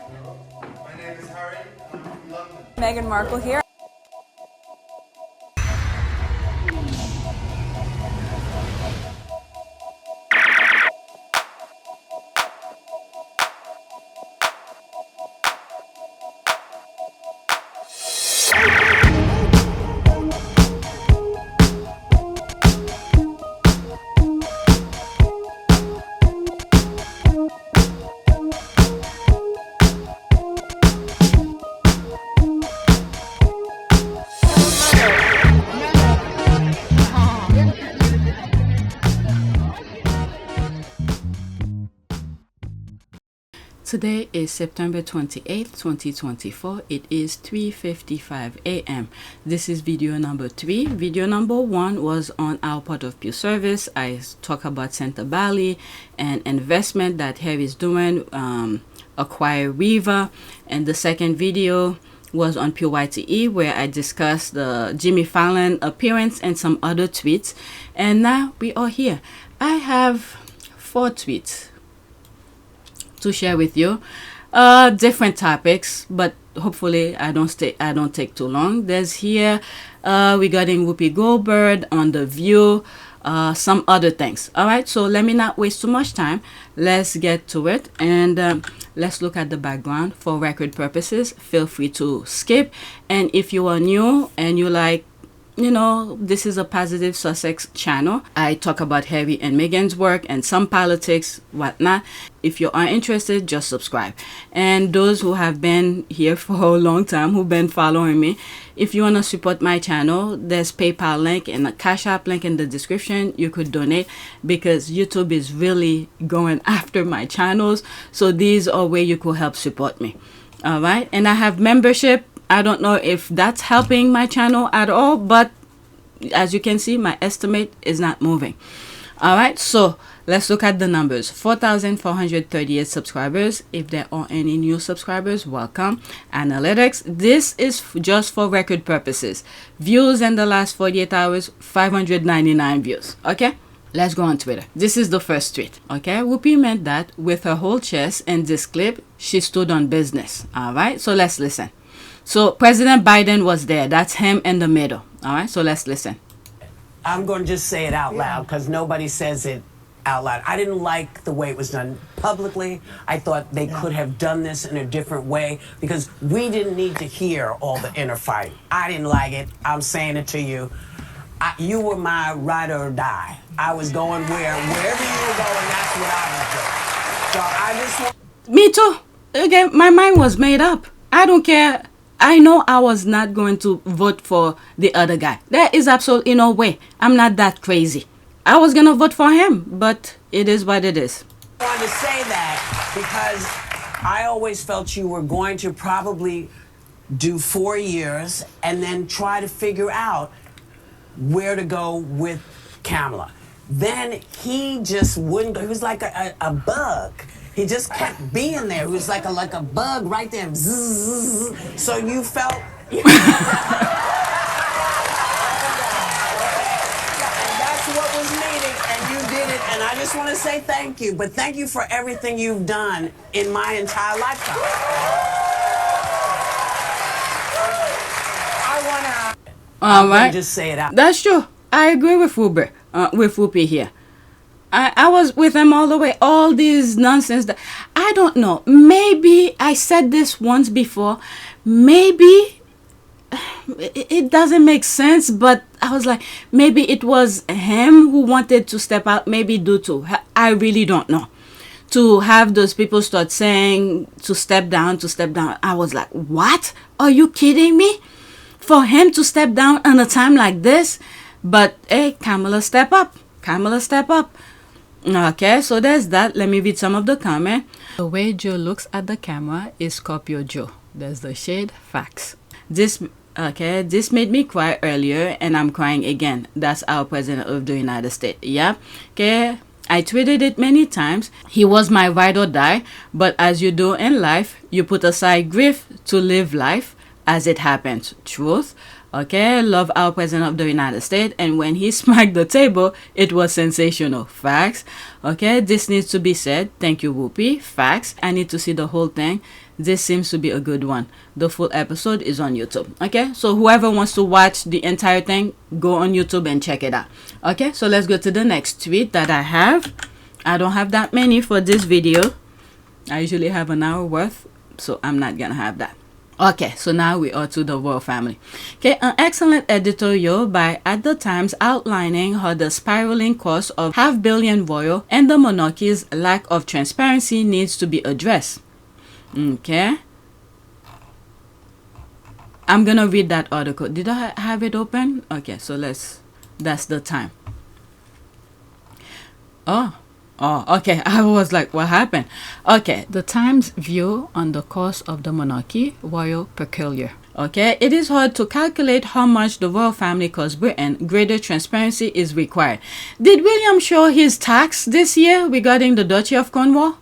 My name is Harry, and I'm from London. Meghan Markle here. Today is September 28th, 2024. It is 3:55 a.m. This is video number 3. Video number 1 was on our port of view service. I talk about Center Valley and investment that Harry is doing, acquire Riva. And the second video was on PYTE, where I discussed the Jimmy Fallon appearance and some other tweets. And now we are here. I have 4 tweets to share with you, different topics, but hopefully I don't take too long. There's here regarding Whoopi Goldberg on The View, some other things. All right, so let me not waste too much time. Let's get to it, and let's look at the background. For record purposes, feel free to skip, and if you are new and you like, you know, this is a positive Sussex channel. I talk about Harry and Meghan's work and some politics, whatnot. If you are interested, just subscribe. And those who have been here for a long time, who've been following me, if you want to support my channel, there's PayPal link and a Cash App link in the description. You could donate, because YouTube is really going after my channels. So these are where you could help support me. All right. And I have membership. I don't know if that's helping my channel at all, but as you can see, my estimate is not moving. All right, so let's look at the numbers. 4,438 subscribers. If there are any new subscribers, welcome. Analytics, this is just for record purposes. Views in the last 48 hours, 599 views. Okay, let's go on Twitter. This is the first tweet. Okay, Whoopi meant that with her whole chest in this clip, she stood on business. All right, so let's listen. So President Biden was there. That's him in the middle. All right, so let's listen. I'm going to just say it out loud because nobody says it out loud. I didn't like the way it was done publicly. I thought they could have done this in a different way because we didn't need to hear all the inner fight. I didn't like it. I'm saying it to you. You were my ride or die. I was going wherever you were going, that's what I was doing. So I just want... Me too. Again, my mind was made up. I don't care. I know I was not going to vote for the other guy. There is absolutely no way. I'm not that crazy. I was going to vote for him, but it is what it is. I wanted to say that because I always felt you were going to probably do 4 years and then try to figure out where to go with Kamala. Then he just wouldn't go. He was like a bug. He just kept being there. He was like a bug right there. Zzz. So you felt... and that's what was needed, and you did it. And I just want to say thank you. But thank you for everything you've done in my entire lifetime. All right. Just say it out. That's true. I agree with Whoopi here. I was with him all the way. All these nonsense that I don't know. Maybe I said this once before. Maybe it doesn't make sense, but I was like, maybe it was him who wanted to step out. Maybe due to, I really don't know. To have those people start saying to step down. I was like, what? Are you kidding me? For him to step down on a time like this? But hey, Kamala step up. Okay, so there's that. Let me read some of the comment. The way Joe looks at the camera is Scorpio Joe. There's the shade. Facts. This made me cry earlier, and I'm crying again. That's our president of the United States. Yeah. Okay. I tweeted it many times. He was my ride or die. But as you do in life, you put aside grief to live life as it happens. Truth. Okay, love our President of the United States, and when he smacked the table, it was sensational. Facts. Okay, this needs to be said. Thank you, Whoopi. Facts. I need to see the whole thing. This seems to be a good one. The full episode is on YouTube. Okay, so whoever wants to watch the entire thing, go on YouTube and check it out. Okay, so let's go to the next tweet that I have. I don't have that many for this video. I usually have an hour worth, so I'm not gonna have that. Okay, so now we are to the royal family. Okay, an excellent editorial by At the Times outlining how the spiraling cost of $500 million royal and the monarchy's lack of transparency needs to be addressed. Okay, I'm gonna read that article. Did I have it open? Okay, so that's the time. Oh, okay. I was like, what happened? Okay, the Times view on the cost of the monarchy, royal peculiar. Okay, it is hard to calculate how much the royal family costs Britain. Greater transparency is required. Did William show his tax this year regarding the Duchy of Cornwall?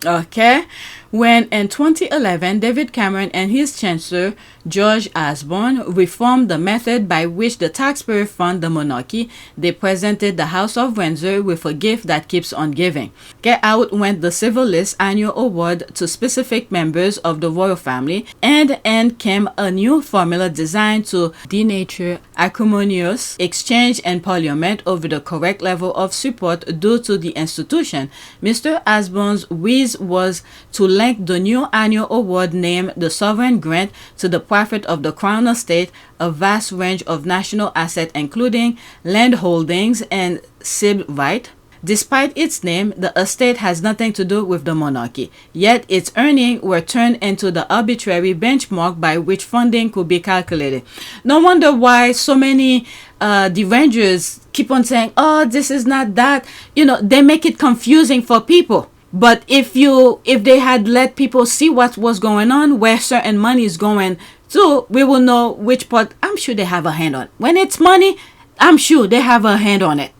Okay, when in 2011 David Cameron and his Chancellor George Osborne reformed the method by which the taxpayer fund the monarchy, they presented the House of Windsor with a gift that keeps on giving. Okay, out went the Civil List annual award to specific members of the royal family, and came a new formula designed to denature acrimonious exchange and parliament over the correct level of support due to the institution. Mr. Osborne's whiz was to link the new annual award named the Sovereign Grant to the profit of the Crown Estate, a vast range of national assets including land holdings and civil right. Despite its name, the estate has nothing to do with the monarchy, yet its earnings were turned into the arbitrary benchmark by which funding could be calculated. No wonder why so many derangers keep on saying, oh, this is not that. You know, they make it confusing for people. But if they had let people see what was going on, where certain money is going to, we will know which part. I'm sure they have a hand on it. When it's money, I'm sure they have a hand on it.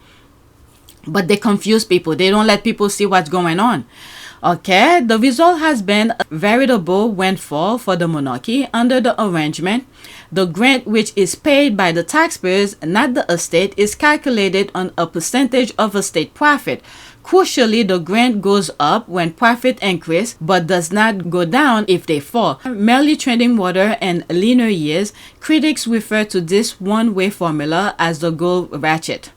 But they confuse people. They don't let people see what's going on. Okay, the result has been a veritable windfall for the monarchy under the arrangement. The grant, which is paid by the taxpayers, not the estate, is calculated on a percentage of estate profit. Crucially, the grant goes up when profit increase, but does not go down if they fall. Merely treading water in leaner years, critics refer to this one-way formula as the gold ratchet.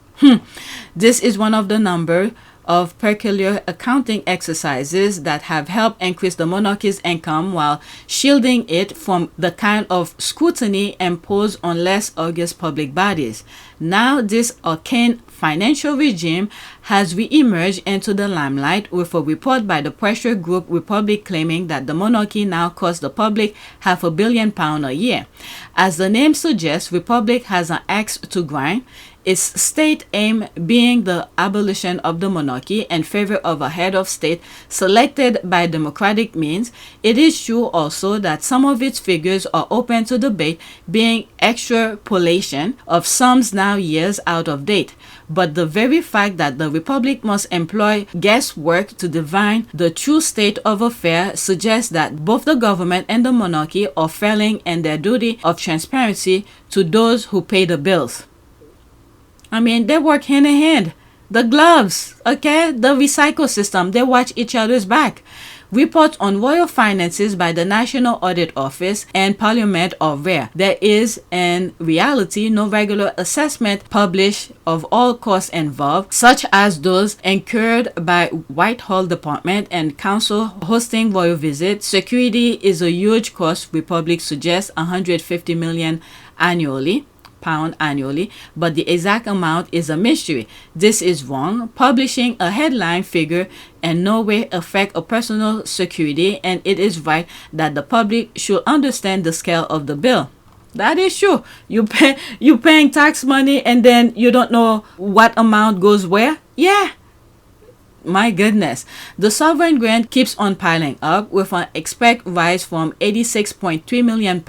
This is one of the number of peculiar accounting exercises that have helped increase the monarchy's income while shielding it from the kind of scrutiny imposed on less august public bodies. Now this arcane financial regime has re-emerged into the limelight with a report by the pressure group Republic claiming that the monarchy now costs the public £500 million a year. As the name suggests, Republic has an axe to grind, its state aim being the abolition of the monarchy in favor of a head of state selected by democratic means. It is true also that some of its figures are open to debate, being extrapolation of sums now years out of date. But the very fact that the Republic must employ guesswork to divine the true state of affairs suggests that both the government and the monarchy are failing in their duty of transparency to those who pay the bills. I mean, they work hand in hand. The gloves, okay? The recycle system, they watch each other's back. Reports on royal finances by the National Audit Office and Parliament are rare. There is, in reality, no regular assessment published of all costs involved, such as those incurred by Whitehall Department and Council hosting royal visits. Security is a huge cost. Republic suggests £150 million annually. But the exact amount is a mystery. This is wrong. Publishing a headline figure in no way affect a personal security, and it is right that the public should understand the scale of the bill. That is true. You paying tax money and then you don't know what amount goes where? Yeah. My goodness. The sovereign grant keeps on piling up with an expected rise from £86.3 million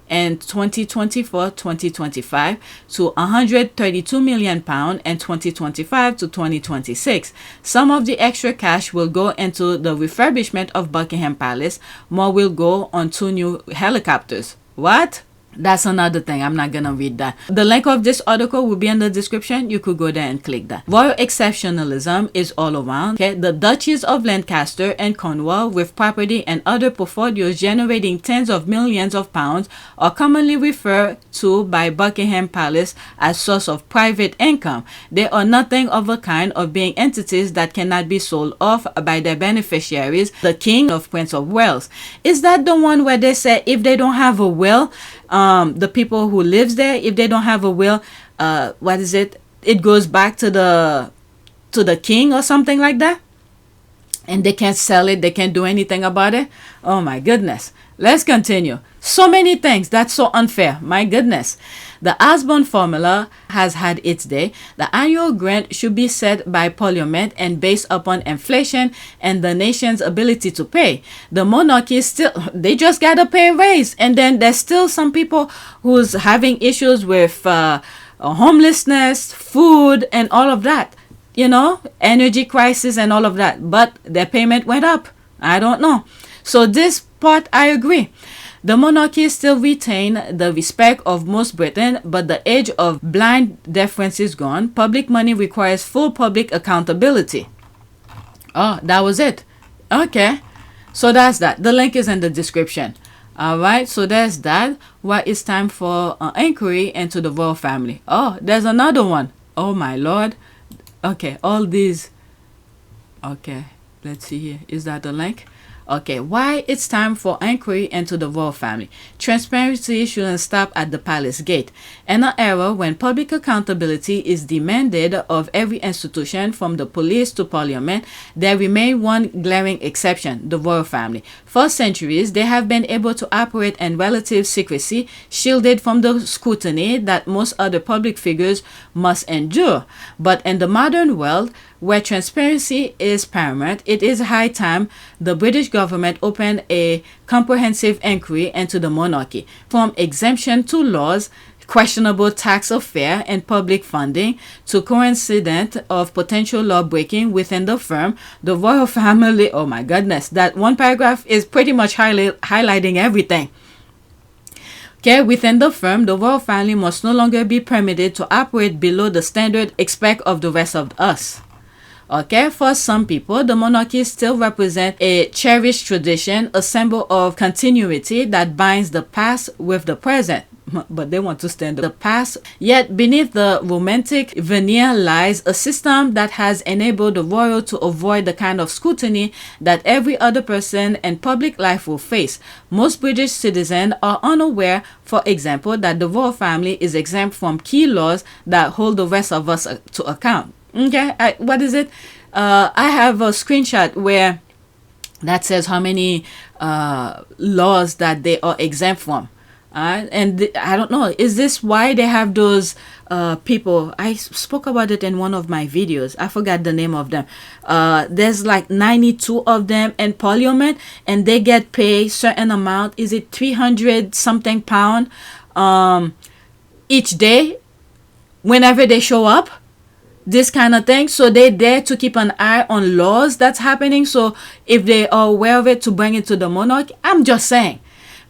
in 2024-2025 to £132 million in 2025 to 2026. Some of the extra cash will go into the refurbishment of Buckingham Palace. More will go on 2 new helicopters. What? That's another thing. I'm not gonna read that. The link of this article will be in the description. You could go there and click that. Royal exceptionalism is all around. Okay, the Duchies of Lancaster and Cornwall, with property and other portfolios generating tens of millions of pounds, are commonly referred to by Buckingham Palace as source of private income. They are nothing of a kind of being entities that cannot be sold off by their beneficiaries, the King of Prince of Wales. Is that the one where they say if they don't have a will, the people who lives there, if they don't have a will, what is it? It goes back to the king or something like that, and they can't sell it. They can't do anything about it. Oh my goodness. Let's continue. So many things. That's so unfair. My goodness. The Osborne formula has had its day. The annual grant should be set by Parliament and based upon inflation and the nation's ability to pay. The monarchy still, they just got to pay a raise. And then there's still some people who's having issues with homelessness, food, and all of that. You know, energy crisis and all of that. But their payment went up. I don't know. So this part, I agree. The monarchy still retain the respect of most Britain, but the age of blind deference is gone. Public money requires full public accountability. Oh, that was it. Okay. So that's that. The link is in the description. All right. So there's that. Well, it's time for an inquiry into the royal family. Oh, there's another one. Oh, my Lord. Okay. All these. Okay. Let's see here. Is that the link? Okay, why it's time for inquiry into the royal family. Transparency shouldn't stop at the palace gate. In an era when public accountability is demanded of every institution, from the police to parliament, there remains one glaring exception: the royal family. For centuries, they have been able to operate in relative secrecy, shielded from the scrutiny that most other public figures must endure. But in the modern world, where transparency is paramount, it is high time the British government opened a comprehensive inquiry into the monarchy, from exemption to laws, questionable tax affair and public funding, to coincident of potential law breaking within the firm. The royal family, oh my goodness, that one paragraph is pretty much highlighting everything. Okay, within the firm, the royal family must no longer be permitted to operate below the standard expect of the rest of us. Okay, for some people, the monarchy still represents a cherished tradition, a symbol of continuity that binds the past with the present. But they want to stand the past. Yet beneath the romantic veneer lies a system that has enabled the royal to avoid the kind of scrutiny that every other person in public life will face. Most British citizens are unaware, for example, that the royal family is exempt from key laws that hold the rest of us to account. Okay, what is it? I have a screenshot where that says how many laws that they are exempt from. And I don't know, is this why they have those people? I spoke about it in one of my videos. I forgot the name of them. There's like 92 of them in parliament, and they get paid certain amount. Is it 300 something pound each day whenever they show up? This kind of thing. So they there to keep an eye on laws that's happening. So if they are aware of it, to bring it to the monarch. I'm just saying,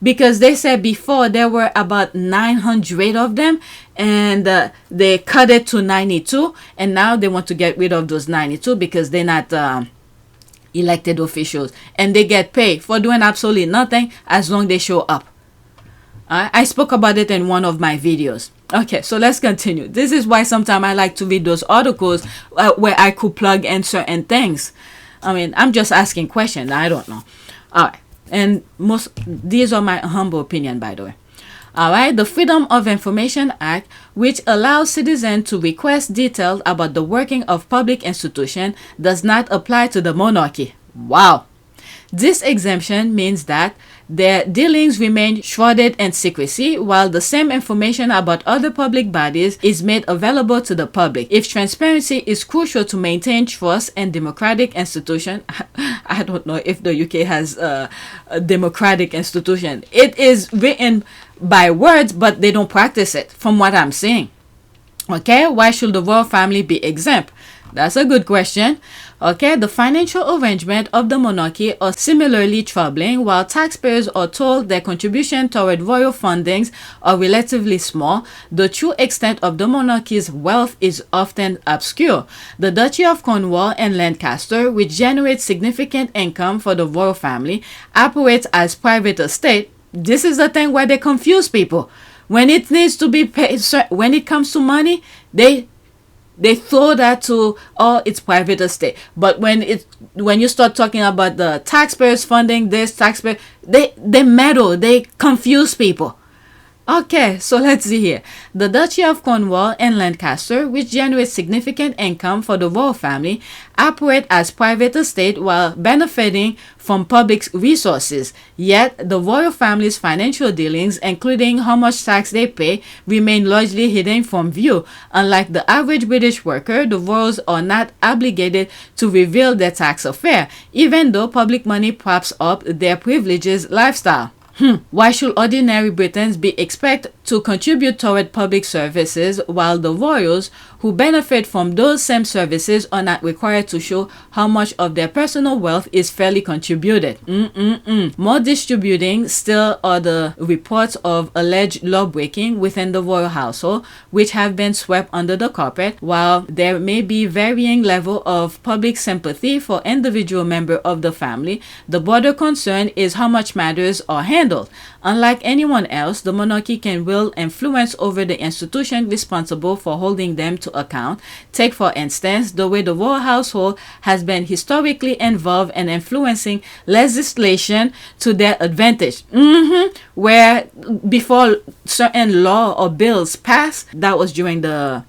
because they said before there were about 900 of them, and they cut it to 92, and now they want to get rid of those 92 because they're not elected officials, and they get paid for doing absolutely nothing as long as they show up. I spoke about it in one of my videos. Okay, so let's continue. This is why sometimes I like to read those articles where I could plug in certain things. I mean, I'm just asking questions. I don't know. All right. And these are my humble opinion, by the way. All right. The Freedom of Information Act, which allows citizens to request details about the working of public institutions, does not apply to the monarchy. Wow. This exemption means that their dealings remain shrouded in secrecy, while the same information about other public bodies is made available to the public. If transparency is crucial to maintain trust in democratic institutions, I don't know if the UK has a democratic institution. It is written by words, but they don't practice it, from what I'm seeing. Okay, why should the royal family be exempt? That's a good question. Okay, the financial arrangement of the monarchy are similarly troubling. While taxpayers are told their contribution toward royal fundings are relatively small, the true extent of the monarchy's wealth is often obscure. The Duchy of Cornwall and Lancaster, which generates significant income for the royal family, operates as private estate. This is the thing where they confuse people. When it needs to be paid, when it comes to money, they throw that to, oh, it's private estate. But when you start talking about the taxpayers funding this, taxpayer, they meddle, they confuse people. Okay, so let's see here. The Duchy of Cornwall and Lancaster, which generates significant income for the royal family, operate as private estate while benefiting from public resources. Yet, the royal family's financial dealings, including how much tax they pay, remain largely hidden from view. Unlike the average British worker, the royals are not obligated to reveal their tax affair, even though public money props up their privileged lifestyle. Why should ordinary Britons be expected to contribute toward public services while the royals who benefit from those same services are not required to show how much of their personal wealth is fairly contributed? More distributing still are the reports of alleged law-breaking within the royal household, which have been swept under the carpet. While there may be varying level of public sympathy for individual member of the family, the broader concern is how much matters are handled. Unlike anyone else, the monarchy can wield influence over the institution responsible for holding them to account. Take, for instance, the way the royal household has been historically involved in influencing legislation to their advantage. Where before certain law or bills passed, that was during the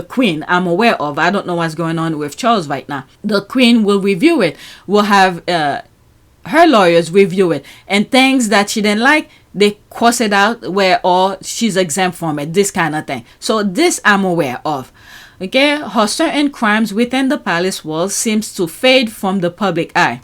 Queen, I'm aware of. I don't know what's going on with Charles right now. The Queen will review it, will have her lawyers review it, and things that she didn't like, they cross it out where, or she's exempt from it, this kind of thing. So this I'm aware of. Okay, how certain crimes within the palace walls seems to fade from the public eye.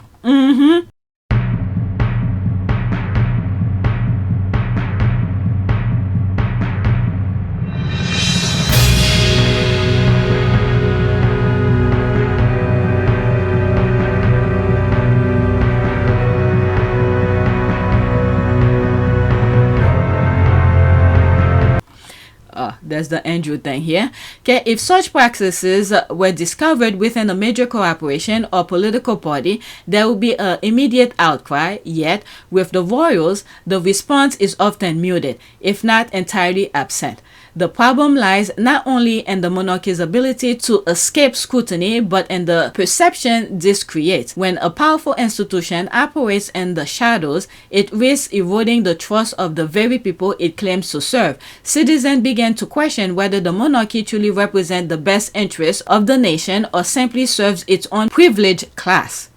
There's the Andrew thing here. Okay, if such practices were discovered within a major corporation or political party, there will be an immediate outcry. Yet, with the royals, the response is often muted, if not entirely absent. The problem lies not only in the monarchy's ability to escape scrutiny, but in the perception this creates. When a powerful institution operates in the shadows, it risks eroding the trust of the very people it claims to serve. Citizens begin to question whether the monarchy truly represents the best interests of the nation or simply serves its own privileged class.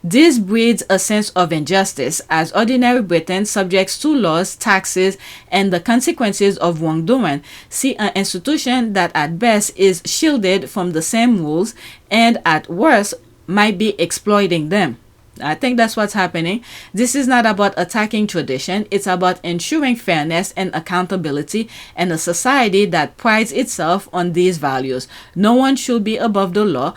This breeds a sense of injustice as ordinary Britons subjects to laws, taxes, and the consequences of wrongdoing see an institution that at best is shielded from the same rules and at worst might be exploiting them. I think that's what's happening. This is not about attacking tradition. It's about ensuring fairness and accountability in a society that prides itself on these values. No one should be above the law.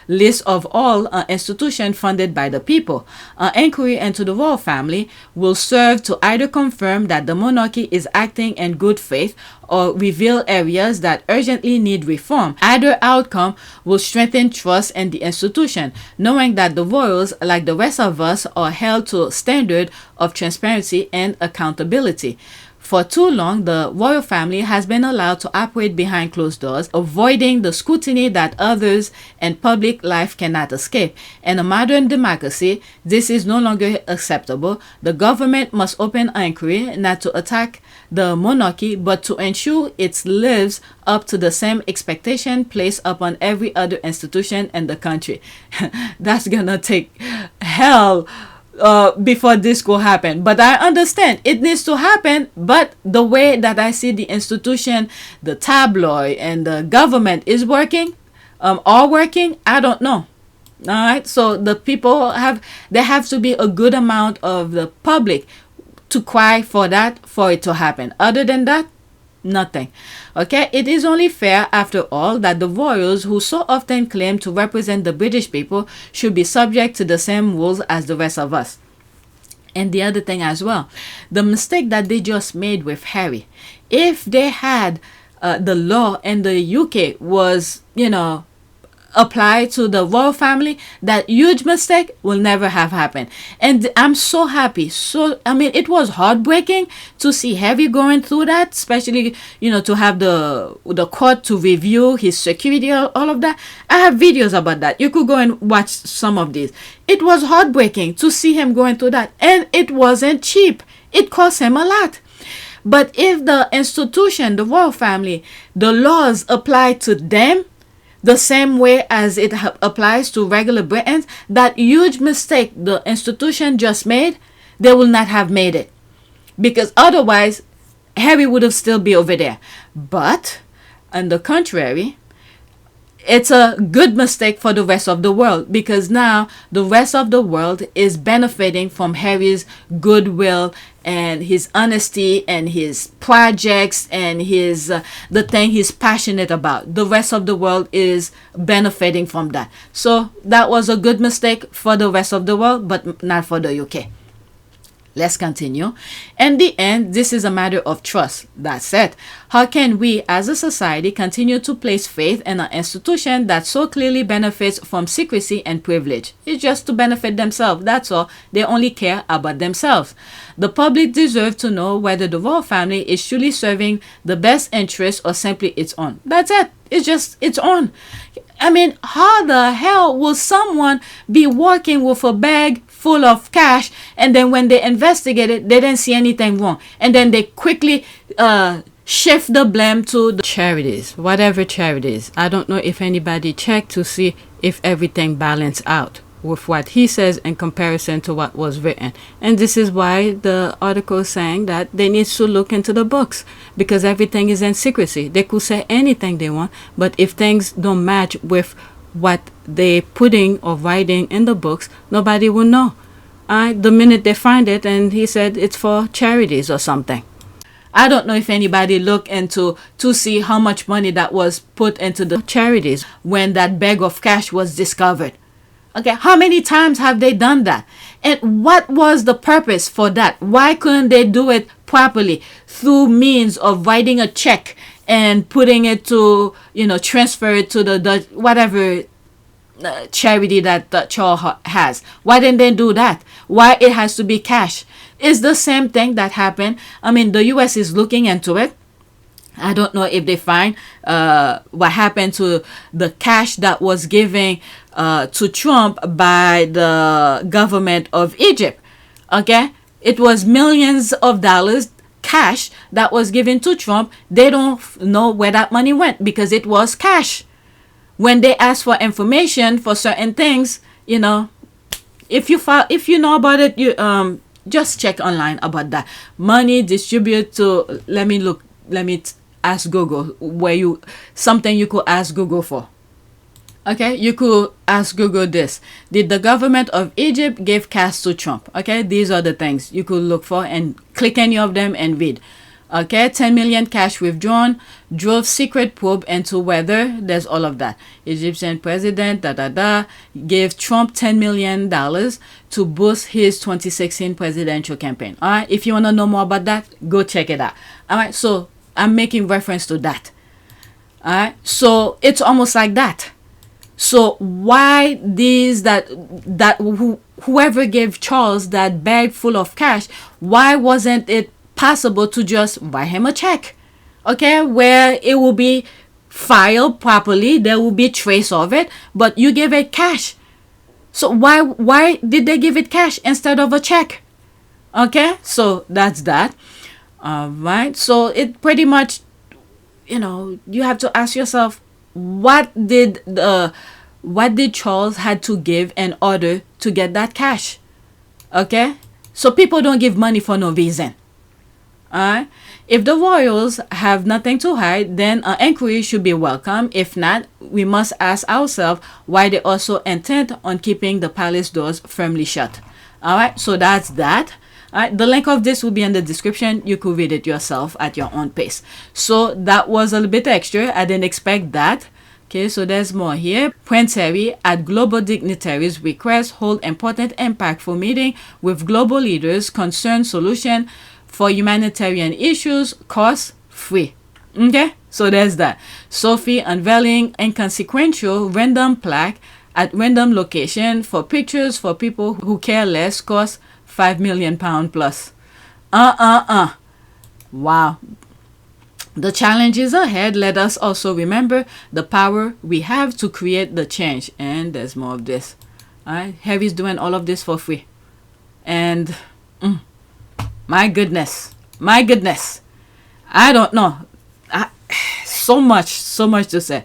List of all institutions funded by the people. An inquiry into the royal family will serve to either confirm that the monarchy is acting in good faith or reveal areas that urgently need reform. Either outcome will strengthen trust in the institution, knowing that the royals, like the rest of us, are held to a standard of transparency and accountability. For too long, the royal family has been allowed to operate behind closed doors, avoiding the scrutiny that others in public life cannot escape. In a modern democracy, this is no longer acceptable. The government must open an inquiry not to attack the monarchy, but to ensure it lives up to the same expectation placed upon every other institution in the country. That's gonna take hell before this will happen, but I understand it needs to happen. But the way that I see the institution, the tabloid and the government is working, are working, I don't know. All right, so the people there have to be a good amount of the public to cry for that, for it to happen. Other than that, Nothing. Okay, it is only fair, after all, that the royals, who so often claim to represent the British people, should be subject to the same rules as the rest of us. And the other thing as well, the mistake that they just made with Harry, if they had the law in the UK was, applied to the royal family, that huge mistake will never have happened. And I'm so happy. It was heartbreaking to see Harry going through that, especially, to have the court to review his security, all of that. I have videos about that. You could go and watch some of these. It was heartbreaking to see him going through that. And it wasn't cheap. It cost him a lot. But if the institution, the royal family, the laws apply to them the same way as it applies to regular Britons, that huge mistake the institution just made, they will not have made it. Because otherwise, Harry would have still be over there. But, on the contrary, it's a good mistake for the rest of the world, because now the rest of the world is benefiting from Harry's goodwill and his honesty and his projects and his the thing he's passionate about. The rest of the world is benefiting from that. So that was a good mistake for the rest of the world, but not for the UK. Let's continue. In the end, this is a matter of trust. That's it. How can we as a society continue to place faith in an institution that so clearly benefits from secrecy and privilege? It's just to benefit themselves. That's all. They only care about themselves. The public deserves to know whether the royal family is truly serving the best interest or simply its own. That's it. It's just its own. How the hell will someone be walking with a bag full of cash, and then when they investigate it, they didn't see anything wrong, and then they quickly shift the blame to the charities, whatever charities? I don't know if anybody checked to see if everything balanced out with what he says in comparison to what was written. And this is why the article is saying that they need to look into the books, because everything is in secrecy. They could say anything they want, but if things don't match with what they putting or writing in the books, nobody will know. The minute they find it, and he said it's for charities or something. I don't know if anybody looked into to see how much money that was put into the charities when that bag of cash was discovered. Okay, how many times have they done that? And what was the purpose for that? Why couldn't they do it properly through means of writing a check and putting it to, transfer it to the whatever charity that the child has? Why didn't they do that? Why it has to be cash? It's the same thing that happened. The US is looking into it. I don't know if they find what happened to the cash that was given to Trump by the government of Egypt. Okay, it was millions of dollars cash that was given to Trump. They don't know where that money went because it was cash. When they ask for information for certain things, if you know about it, you just check online about that. Money distributed to, let me ask Google something you could ask Google for. Okay, you could ask Google this. Did the government of Egypt give cash to Trump? Okay, these are the things you could look for and click any of them and read. Okay, 10 million cash withdrawn, drove secret probe into whether, there's all of that. Egyptian president, gave Trump $10 million to boost his 2016 presidential campaign. All right, if you want to know more about that, go check it out. All right, so I'm making reference to that. All right, so it's almost like that. So why whoever gave Charles that bag full of cash, why wasn't it possible to just write him a check? Okay, where it will be filed properly, there will be trace of it, but you give it cash. So why did they give it cash instead of a check? Okay, so that's that. All right, so it pretty much, you have to ask yourself, what did Charles had to give in order to get that cash? Okay, so people don't give money for no reason. Alright, if the royals have nothing to hide, then an inquiry should be welcome. If not, we must ask ourselves why they also intent on keeping the palace doors firmly shut. Alright, so that's that. The link of this will be in the description. You could read it yourself at your own pace. So that was a little bit extra. I didn't expect that. Okay, so there's more here. Prince Harry at global dignitaries' request hold important impactful meeting with global leaders concern solution for humanitarian issues, cost free. Okay, so there's that. Sophie unveiling inconsequential random plaque at random location for pictures for people who care less, cost £5 million plus. Wow. The challenges ahead, let us also remember the power we have to create the change. And there's more of this. Alright, Harry's doing all of this for free. And my goodness. I don't know. So much to say.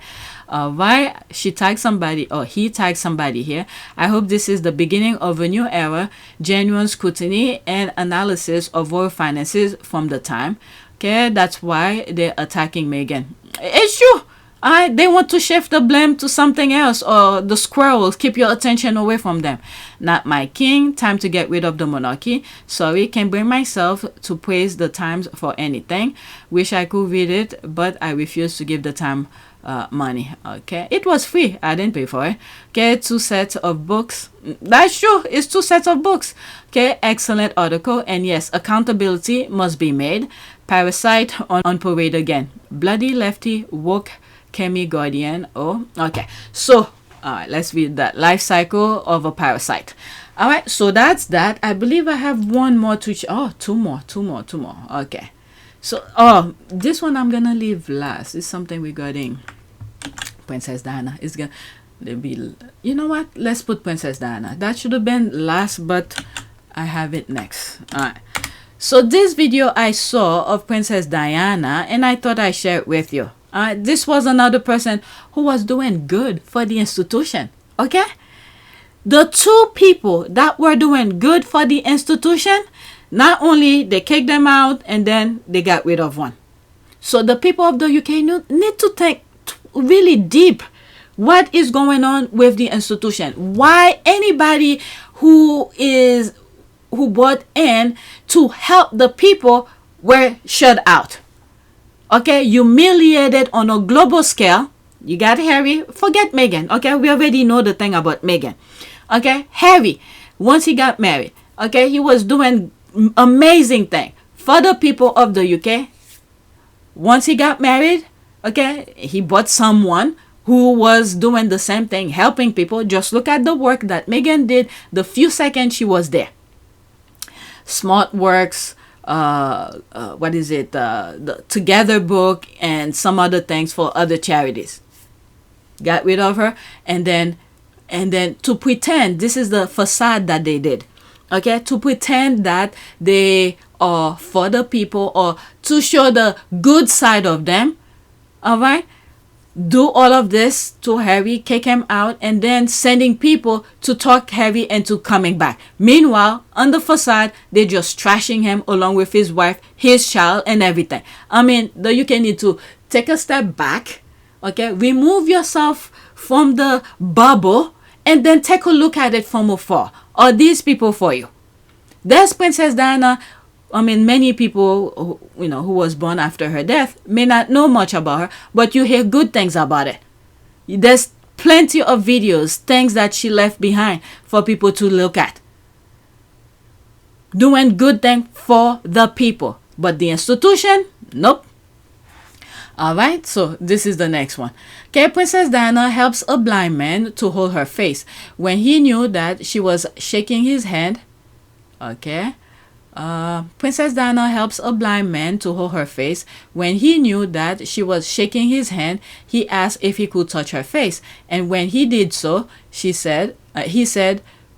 Why she tagged somebody or he tagged somebody here. I hope this is the beginning of a new era, genuine scrutiny and analysis of royal finances from the time. Okay, that's why they're attacking Meghan. It's true. They want to shift the blame to something else, or the squirrels. Keep your attention away from them. Not my king. Time to get rid of the monarchy. Sorry, can't bring myself to praise the Times for anything. Wish I could read it, but I refuse to give the Time money. Okay, it was free. I didn't pay for it. Okay, 2 sets of books. That's true. It's 2 sets of books. Okay, excellent article. And yes, accountability must be made. Parasite on parade again. Bloody lefty woke Kemi Guardian. Oh, okay. So, let's read that. Life cycle of a parasite. All right, so that's that. I believe I have one more to... two more. Okay. So, this one I'm going to leave last. It's something regarding Princess Diana. It's going to be... You know what? Let's put Princess Diana. That should have been last, but I have it next. All right. So this video I saw of Princess Diana, and I thought I'd share it with you. This was another person who was doing good for the institution. Okay? The 2 people that were doing good for the institution, not only they kicked them out and then they got rid of one. So the people of the UK need to think really deep what is going on with the institution. Why anybody who bought in to help the people were shut out. Okay, humiliated on a global scale. You got Harry. Forget Meghan. Okay, we already know the thing about Meghan. Okay, Harry, once he got married, okay, he was doing amazing thing for the people of the UK. Once he got married, okay, he bought someone who was doing the same thing, helping people. Just look at the work that Meghan did the few seconds she was there. Smart Works, what is it, the Together book, and some other things for other charities. Got rid of her, and then to pretend, this is the facade that they did. Okay, to pretend that they are for the people, or to show the good side of them. All right, do all of this to Harry, kick him out, and then sending people to talk Harry into coming back. Meanwhile, on the facade, they're just trashing him along with his wife, his child, and everything. I mean, the UK need to take a step back. Okay, remove yourself from the bubble and then take a look at it from afar. Are these people for you? There's Princess Diana. I mean, many people, who was born after her death may not know much about her, but you hear good things about it. There's plenty of videos, things that she left behind for people to look at. Doing good things for the people. But the institution, nope. Alright, so this is the next one. Okay, Princess Diana helps a blind man to hold her face when he knew that she was shaking his hand. Okay. Princess Diana helps a blind man to hold her face. When he knew that she was shaking his hand, he asked if he could touch her face. And when he did so, he said,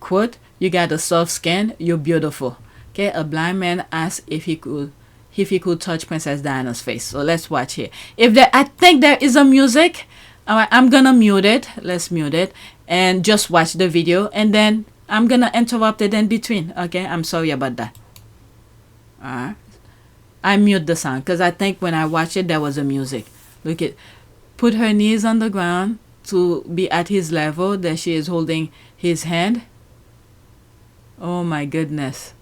quote, "You got a soft skin, you're beautiful." Okay, a blind man asked if he could touch Princess Diana's face. So let's watch here. I think there is a music. All right, I'm gonna mute it. Let's mute it and just watch the video, and then I'm gonna interrupt it in between. Okay, I'm sorry about that. I mute the sound because I think when I watched it there was a music. Look at, put her knees on the ground to be at his level. There she is holding his hand. Oh my goodness.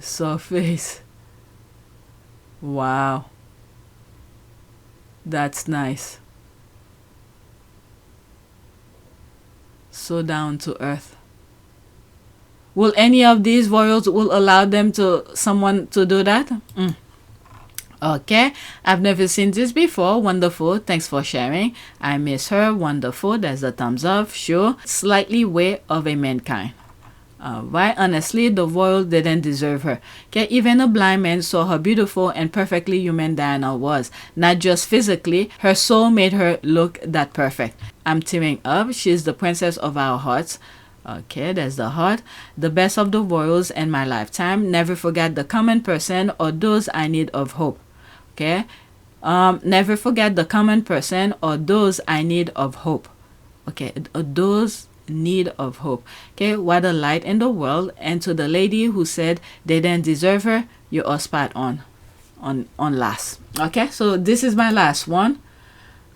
Surface. Wow. That's nice. So down to earth. Will any of these royals will allow them to someone to do that? Okay, I've never seen this before. Wonderful. Thanks for sharing. I miss her. Wonderful. There's a thumbs up. Sure. Slightly way of a mankind. Right, honestly, the royal didn't deserve her. Okay, even a blind man saw how beautiful and perfectly human Diana was. Not just physically, her soul made her look that perfect. I'm tearing up. She's the princess of our hearts. Okay, there's the heart. The best of the royals in my lifetime. Never forget the common person or those I need of hope. Okay, never forget the common person or those I need of hope. Okay, those need of hope. Okay, what a light in the world. And to the lady who said they didn't deserve her, you are spot on last. Okay, so this is my last one.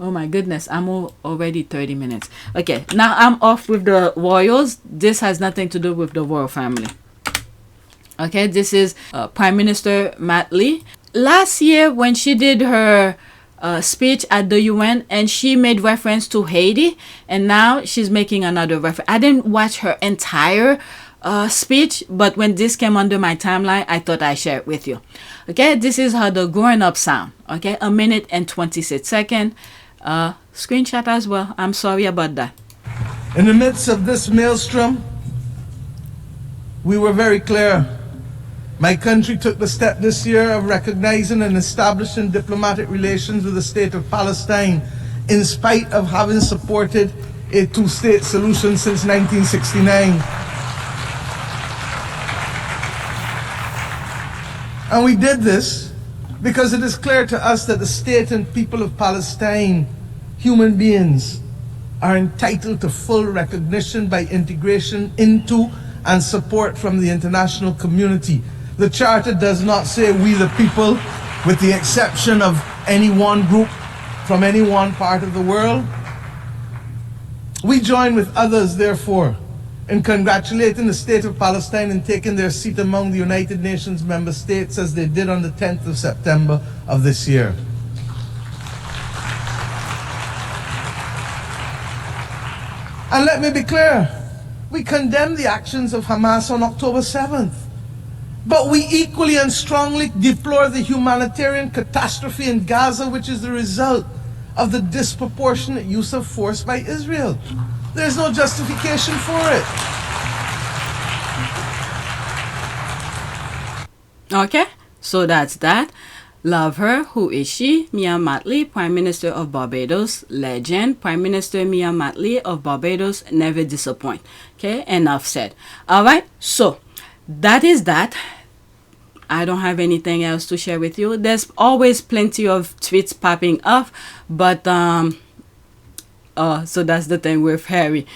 Oh my goodness, I'm already 30 minutes. Okay, now I'm off with the royals. This has nothing to do with the royal family. Okay, this is Prime Minister Mottley. Last year when she did her speech at the UN and she made reference to Haiti, and now she's making another reference. I didn't watch her entire speech, but when this came under my timeline, I thought I'd share it with you. Okay, this is how the growing up sound. Okay, 1 minute and 26 seconds. Screenshot as well. I'm sorry about that. In the midst of this maelstrom, we were very clear. My country took the step this year of recognizing and establishing diplomatic relations with the state of Palestine, in spite of having supported a two-state solution since 1969. And we did this because it is clear to us that the state and people of Palestine, human beings, are entitled to full recognition by integration into and support from the international community. The Charter does not say we the people, with the exception of any one group from any one part of the world. We join with others, therefore, in congratulating the state of Palestine in taking their seat among the United Nations member states as they did on the 10th of September of this year. And let me be clear, we condemn the actions of Hamas on October 7th. But we equally and strongly deplore the humanitarian catastrophe in Gaza, which is the result of the disproportionate use of force by Israel. There's no justification for it. Okay, so that's that. Love her. Who is she? Mia Mottley, Prime Minister of Barbados. Legend. Prime Minister Mia Mottley of Barbados never disappoint. Okay, enough said. All right, so that is that. I don't have anything else to share with you. There's always plenty of tweets popping up, but so that's the thing with Harry.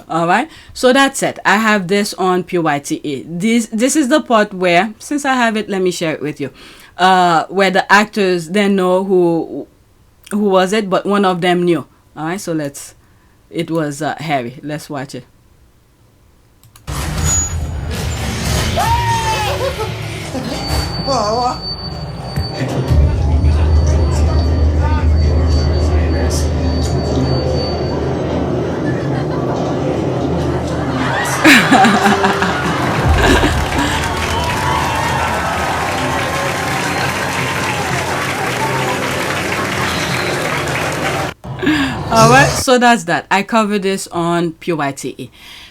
All right, so that's it. I have this on PYTE. This is the part where, since I have it, let me share it with you. Where the actors didn't know who was it, but one of them knew. All right, so it was Harry. Let's watch it. Alright, so that's that. I covered this on PYTE.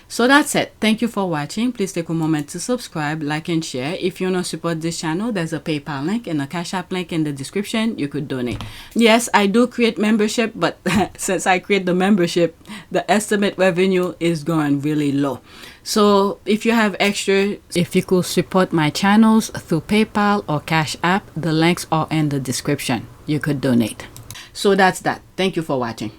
So that's it. Thank you for watching. Please take a moment to subscribe, like, and share. If you want to support this channel, there's a PayPal link and a Cash App link in the description. You could donate. Yes, I do create membership, but since I create the membership, the estimate revenue is going really low. So if you have extra, if you could support my channels through PayPal or Cash App, the links are in the description. You could donate. So that's that. Thank you for watching.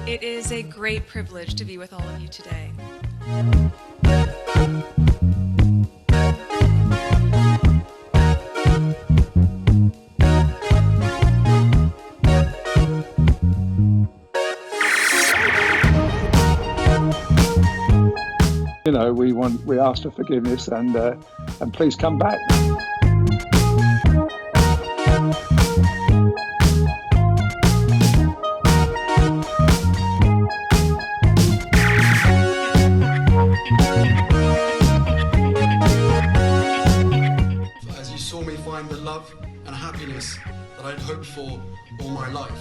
It is a great privilege to be with all of you today. You know, we ask for forgiveness and please come back. As you saw me find the love and happiness that I'd hoped for all my life.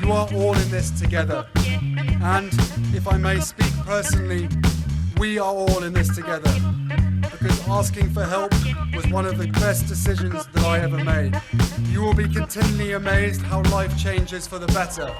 You are all in this together, and if I may speak personally, we are all in this together, because asking for help was one of the best decisions that I ever made. You will be continually amazed how life changes for the better